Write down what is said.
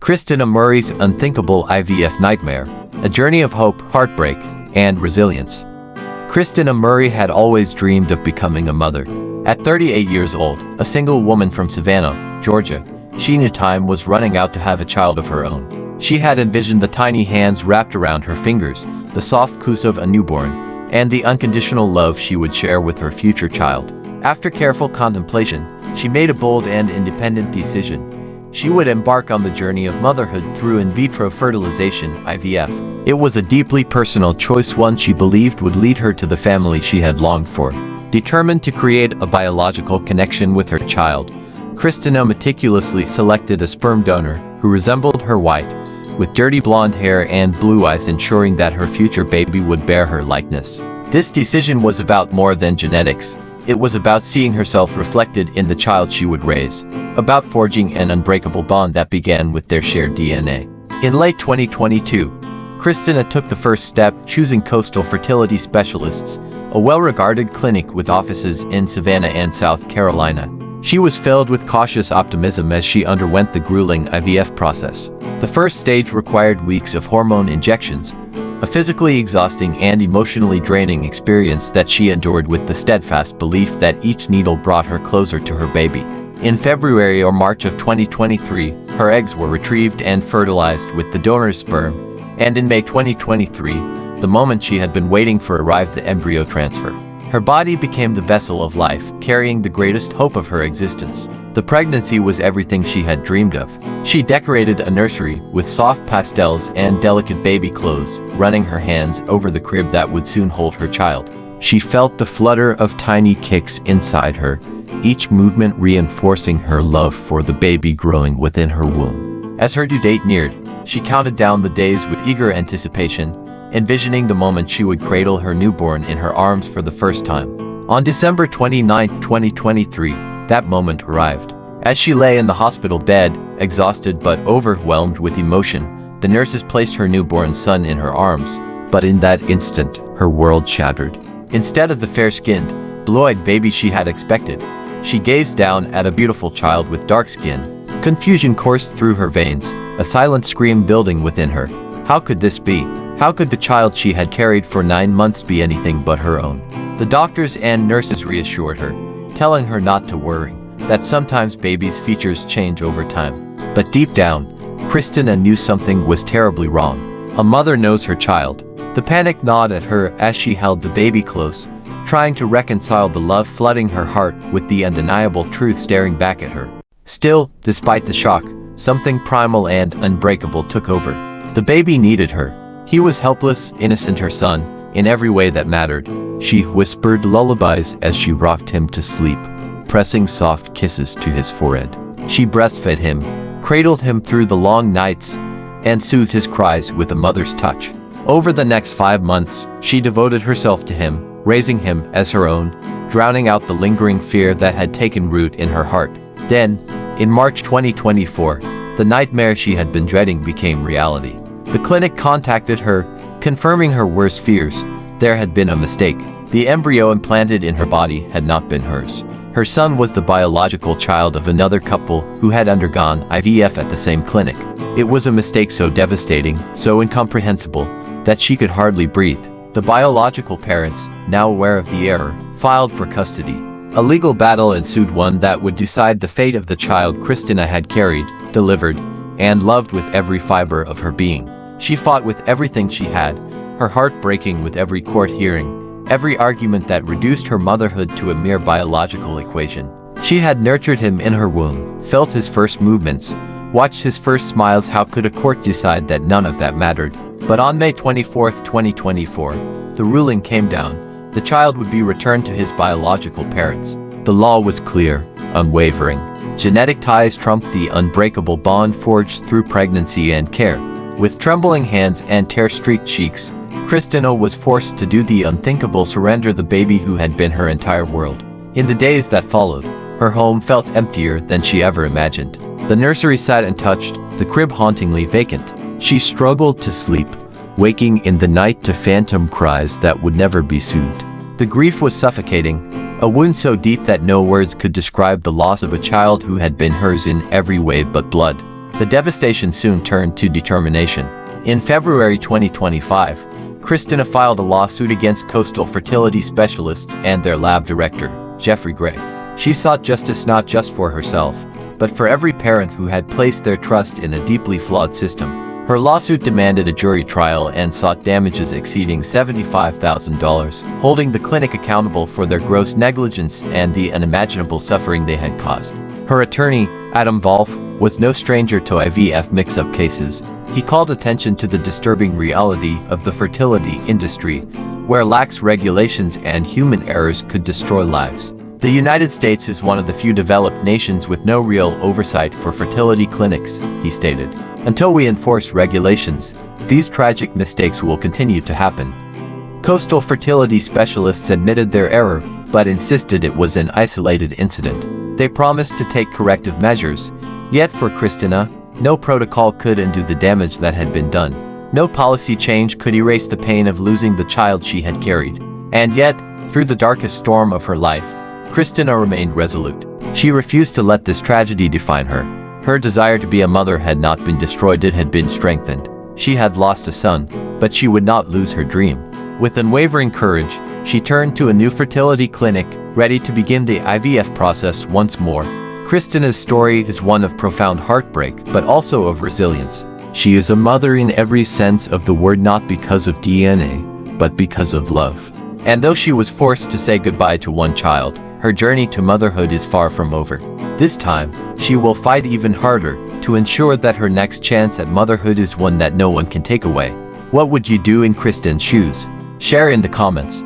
Krystena Murray's Unthinkable IVF Nightmare, a journey of hope, heartbreak, and resilience. Krystena Murray had always dreamed of becoming a mother. At 38 years old, a single woman from Savannah, Georgia, she knew time was running out to have a child of her own. She had envisioned the tiny hands wrapped around her fingers, the soft kiss of a newborn, and the unconditional love she would share with her future child. After careful contemplation, she made a bold and independent decision. She would embark on the journey of motherhood through in vitro fertilization, IVF. It was a deeply personal choice, one she believed would lead her to the family she had longed for. Determined to create a biological connection with her child, Krystena meticulously selected a sperm donor who resembled her white, with dirty blonde hair and blue eyes, ensuring that her future baby would bear her likeness. This decision was about more than genetics. It was about seeing herself reflected in the child she would raise, about forging an unbreakable bond that began with their shared DNA. In late 2022, Krystena took the first step, choosing Coastal Fertility Specialists, a well-regarded clinic with offices in Savannah and South Carolina. She was filled with cautious optimism as she underwent the grueling IVF process. The first stage required weeks of hormone injections, a physically exhausting and emotionally draining experience that she endured with the steadfast belief that each needle brought her closer to her baby. In February or March of 2023, her eggs were retrieved and fertilized with the donor's sperm, and in May 2023, the moment she had been waiting for arrived: the embryo transfer. Her body became the vessel of life, carrying the greatest hope of her existence. The pregnancy was everything she had dreamed of. She decorated a nursery with soft pastels and delicate baby clothes, running her hands over the crib that would soon hold her child. She felt the flutter of tiny kicks inside her, each movement reinforcing her love for the baby growing within her womb. As her due date neared, she counted down the days with eager anticipation, envisioning the moment she would cradle her newborn in her arms for the first time. On December 29, 2023, that moment arrived. As she lay in the hospital bed, exhausted but overwhelmed with emotion, the nurses placed her newborn son in her arms. But in that instant, her world shattered. Instead of the fair-skinned, blue-eyed baby she had expected, she gazed down at a beautiful child with dark skin. Confusion coursed through her veins, a silent scream building within her. How could this be? How could the child she had carried for 9 months be anything but her own? The doctors and nurses reassured her, telling her not to worry, that sometimes babies' features change over time. But deep down, Krystena knew something was terribly wrong. A mother knows her child. The panic gnawed at her as she held the baby close, trying to reconcile the love flooding her heart with the undeniable truth staring back at her. Still, despite the shock, something primal and unbreakable took over. The baby needed her. He was helpless, innocent, her son, in every way that mattered. She whispered lullabies as she rocked him to sleep, pressing soft kisses to his forehead. She breastfed him, cradled him through the long nights, and soothed his cries with a mother's touch. Over the next 5 months, she devoted herself to him, raising him as her own, drowning out the lingering fear that had taken root in her heart. Then, in March 2024, the nightmare she had been dreading became reality. The clinic contacted her, confirming her worst fears. There had been a mistake. The embryo implanted in her body had not been hers. Her son was the biological child of another couple who had undergone IVF at the same clinic. It was a mistake so devastating, so incomprehensible, that she could hardly breathe. The biological parents, now aware of the error, filed for custody. A legal battle ensued, one that would decide the fate of the child Krystena had carried, delivered, and loved with every fiber of her being. She fought with everything she had, her heart breaking with every court hearing, every argument that reduced her motherhood to a mere biological equation. She had nurtured him in her womb, felt his first movements, watched his first smiles. How could a court decide that none of that mattered? But on May 24, 2024, the ruling came down. The child would be returned to his biological parents. The law was clear, unwavering. Genetic ties trumped the unbreakable bond forged through pregnancy and care. With trembling hands and tear-streaked cheeks, Krystena was forced to do the unthinkable: surrender the baby who had been her entire world. In the days that followed, her home felt emptier than she ever imagined. The nursery sat untouched, the crib hauntingly vacant. She struggled to sleep, waking in the night to phantom cries that would never be soothed. The grief was suffocating, a wound so deep that no words could describe the loss of a child who had been hers in every way but blood. The devastation soon turned to determination. In February 2025, Krystena filed a lawsuit against Coastal Fertility Specialists and their lab director, Jeffrey Gray. She sought justice not just for herself, but for every parent who had placed their trust in a deeply flawed system. Her lawsuit demanded a jury trial and sought damages exceeding $75,000, holding the clinic accountable for their gross negligence and the unimaginable suffering they had caused. Her attorney, Adam Wolf, was no stranger to IVF mix-up cases. He called attention to the disturbing reality of the fertility industry, where lax regulations and human errors could destroy lives. The United States is one of the few developed nations with no real oversight for fertility clinics, he stated. Until we enforce regulations, these tragic mistakes will continue to happen. Coastal Fertility Specialists admitted their error, but insisted it was an isolated incident. They promised to take corrective measures, yet for Krystena, no protocol could undo the damage that had been done. No policy change could erase the pain of losing the child she had carried. And yet, through the darkest storm of her life, Krystena remained resolute. She refused to let this tragedy define her. Her desire to be a mother had not been destroyed, it had been strengthened. She had lost a son, but she would not lose her dream. With unwavering courage, she turned to a new fertility clinic, ready to begin the IVF process once more. Krystena's story is one of profound heartbreak, but also of resilience. She is a mother in every sense of the word, not because of DNA, but because of love. And though she was forced to say goodbye to one child, her journey to motherhood is far from over. This time, she will fight even harder to ensure that her next chance at motherhood is one that no one can take away. What would you do in Krystena's shoes? Share in the comments.